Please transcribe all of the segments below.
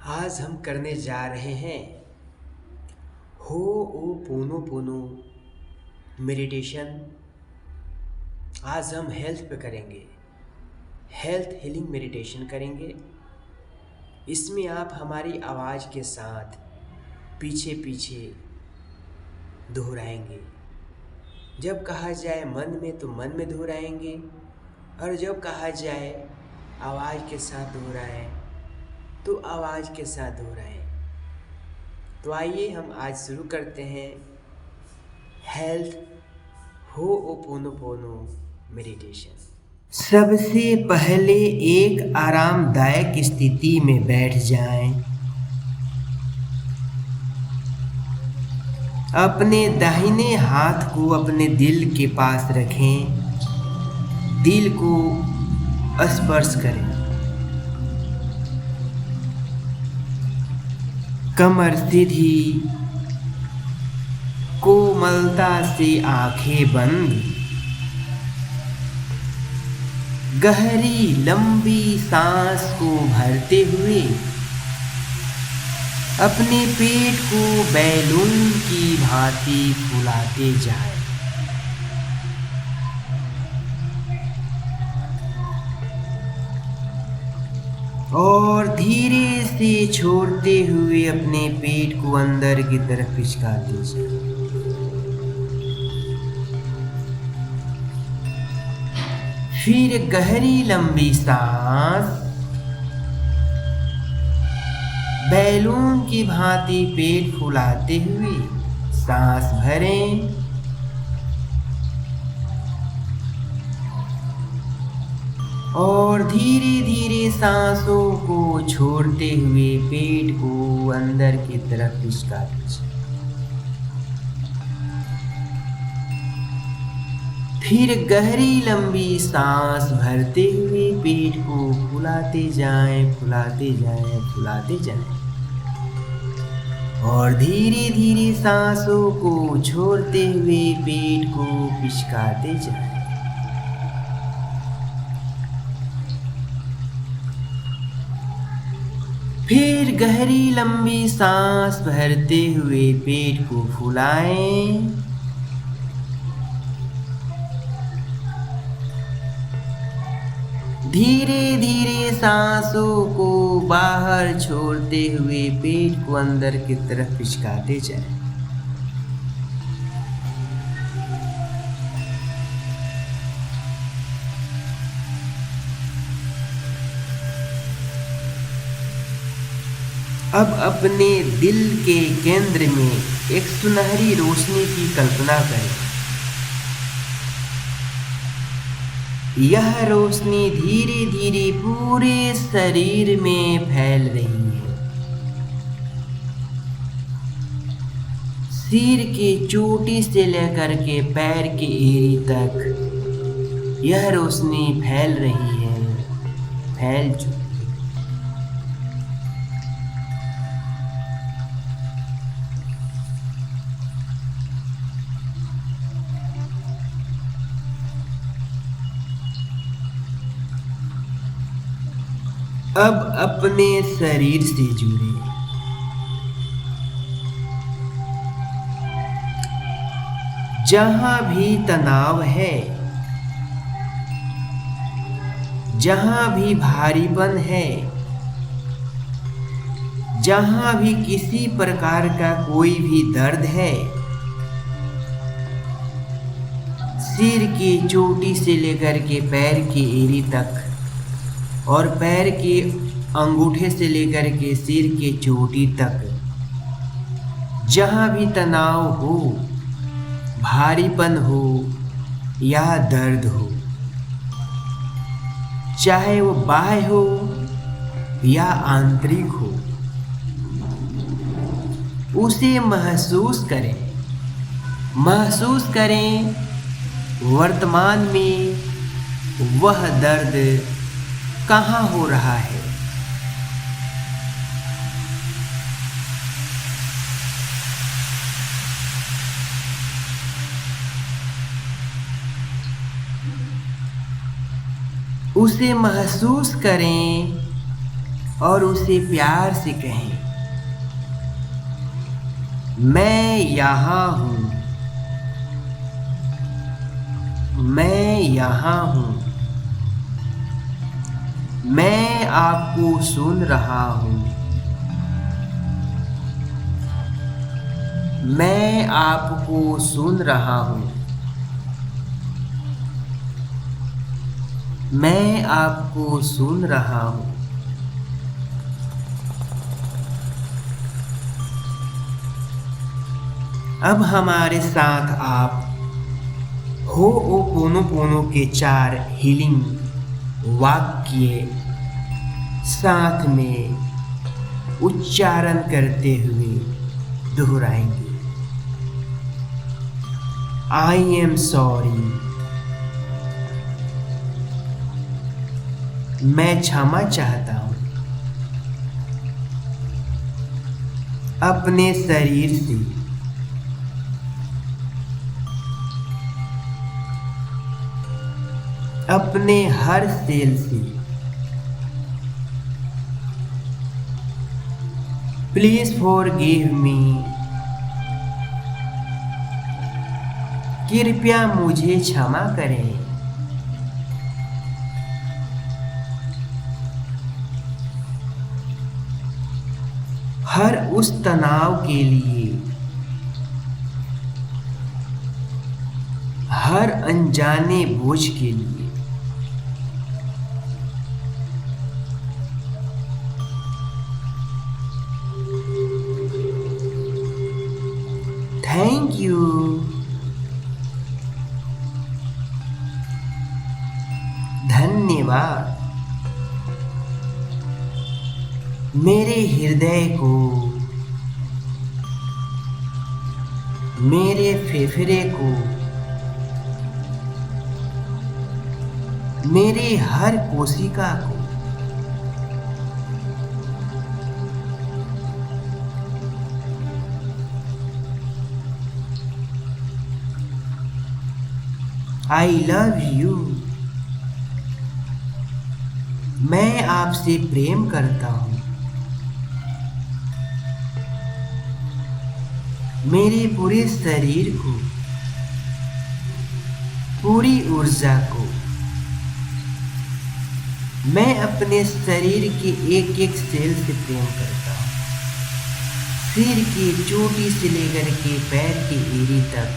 आज हम करने जा रहे हैं हो ओ पोनो पोनो मेडिटेशन। आज हम हेल्थ पे करेंगे, हेल्थ हीलिंग मेडिटेशन करेंगे। इसमें आप हमारी आवाज़ के साथ पीछे पीछे दोहराएंगे। जब कहा जाए मन में तो मन में दोहराएंगे, और जब कहा जाए आवाज़ के साथ दोहराएं तो आवाज़ के साथ दोहराएं। तो आइए हम आज शुरू करते हैं हेल्थ होओपोनोपोनो मेडिटेशन। सबसे पहले एक आरामदायक स्थिति में बैठ जाएं। अपने दाहिने हाथ को अपने दिल के पास रखें, दिल को स्पर्श करें। कमर सीधी, कोमलता से आंखें बंद। गहरी लंबी सांस को भरते हुए अपने पेट को बैलून की भांति फुलाते जाएं। और धीरे से छोड़ते हुए अपने पेट को अंदर की तरफ खिसकाते जाएं। फिर गहरी लंबी सांस बैलून की भांति पेट फुलाते हुए सांस भरें। और धीरे धीरे सांसों को छोड़ते हुए पेट को अंदर की तरफ खिसका दीजिए। फिर गहरी लंबी सांस भरते हुए पेट को फुलाते जाएं, फुलाते जाएं, फुलाते जाएं। और धीरे धीरे सांसों को छोड़ते हुए पेट को खिसकाते जाएं। फिर गहरी लंबी सांस भरते हुए पेट को फुलाएं। धीरे धीरे सांसों को बाहर छोड़ते हुए पेट को अंदर की तरफ खिसकाते जाएं। अब अपने दिल के केंद्र में एक सुनहरी रोशनी की कल्पना करें। यह रोशनी धीरे धीरे पूरे शरीर में फैल रही है। सिर के चोटी से लेकर के पैर के एड़ी तक यह रोशनी फैल रही है, फैल चुकी है। अब अपने शरीर से जुड़े। जहां भी तनाव है, जहां भी भारीपन है, जहां भी किसी प्रकार का कोई भी दर्द है, सिर की चोटी से लेकर के पैर की एड़ी तक और पैर के अंगूठे से लेकर के सिर के चोटी तक, जहाँ भी तनाव हो, भारीपन हो या दर्द हो, चाहे वो बाह्य हो या आंतरिक हो, उसे महसूस करें। महसूस करें वर्तमान में वह दर्द कहाँ हो रहा है। उसे महसूस करें और उसे प्यार से कहें, मैं यहाँ हूँ, मैं यहाँ हूँ, मैं आपको सुन रहा हूँ, मैं आपको सुन रहा हूँ, मैं आपको सुन रहा हूँ। अब हमारे साथ आप होओपोनोपोनो के 4 हीलिंग वाक्य साथ में उच्चारण करते हुए दोहराएंगे। आई एम सॉरी, मैं क्षमा चाहता हूँ। अपने शरीर से अपने हर सेल से प्लीज फॉरगिव मी, कृपया मुझे क्षमा करें। हर उस तनाव के लिए, हर अनजाने बोझ के लिए, थैंक यू। धन्यवाद। मेरे हृदय को, मेरे फेफड़े को, मेरे हर कोशिका को आई लव यू। मैं आपसे प्रेम करता हूँ। मेरे पूरे शरीर को, पूरी ऊर्जा को, मैं अपने शरीर के एक एक सेल से प्रेम करता हूँ। सिर की चोटी से लेकर के पैर की एड़ी तक,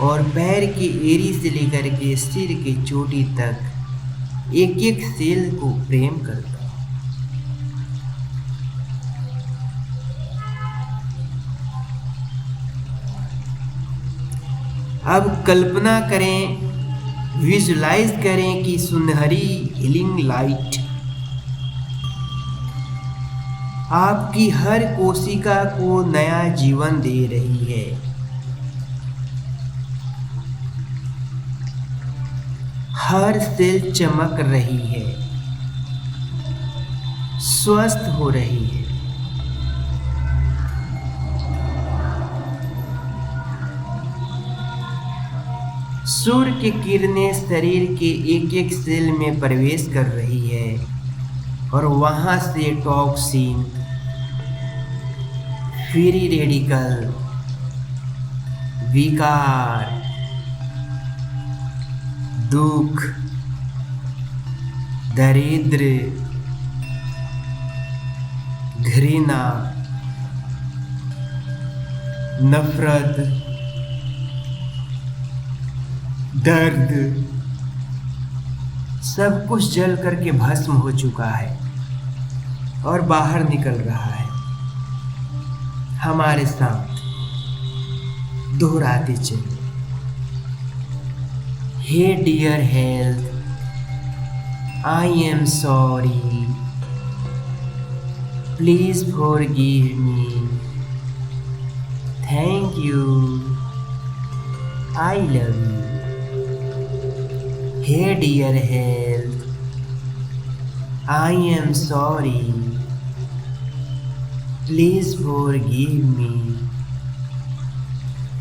और पैर की एड़ी से लेकर के सिर की चोटी तक एक एक सेल को प्रेम करता हूँ। अब कल्पना करें, विजुलाइज करें कि सुनहरी हीलिंग लाइट आपकी हर कोशिका को नया जीवन दे रही है। हर सेल चमक रही है, स्वस्थ हो रही है। सूर्य की किरणें शरीर के एक एक सेल में प्रवेश कर रही है और वहां से टॉक्सिन, फ्री रेडिकल, विकार, दुख, दरिद्र, घृणा, नफरत, दर्द, सब कुछ जल करके भस्म हो चुका है और बाहर निकल रहा है। हमारे साथ दोहराते चलिए। Hey dear health, I am sorry, please forgive me, thank you, I love you. Hey dear health, I am sorry, please forgive me,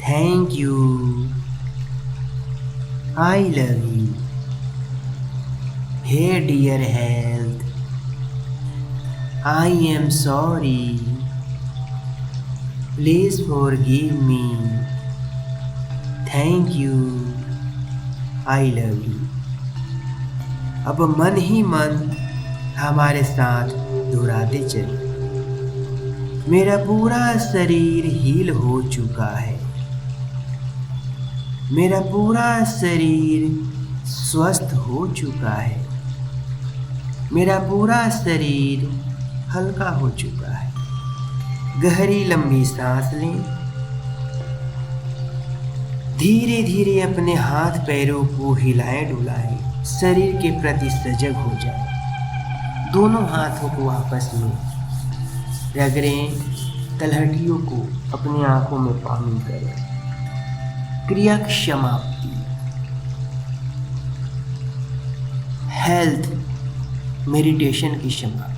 thank you, I love you. Hey dear health, I am sorry, please forgive me, thank you, I love you. अब मन ही मन हमारे साथ दोहराते चले। मेरा पूरा शरीर हील हो चुका है, मेरा पूरा शरीर स्वस्थ हो चुका है, मेरा पूरा शरीर हल्का हो चुका है। गहरी लंबी सांस लें। धीरे धीरे अपने हाथ पैरों को हिलाएं डुलाएं, शरीर के प्रति सजग हो जाएं। दोनों हाथों को आपस में रगड़ें, तलहटियों को अपनी आंखों में पानी करें। क्रिया की समाप्ति। हेल्थ मेडिटेशन की समाप्ति।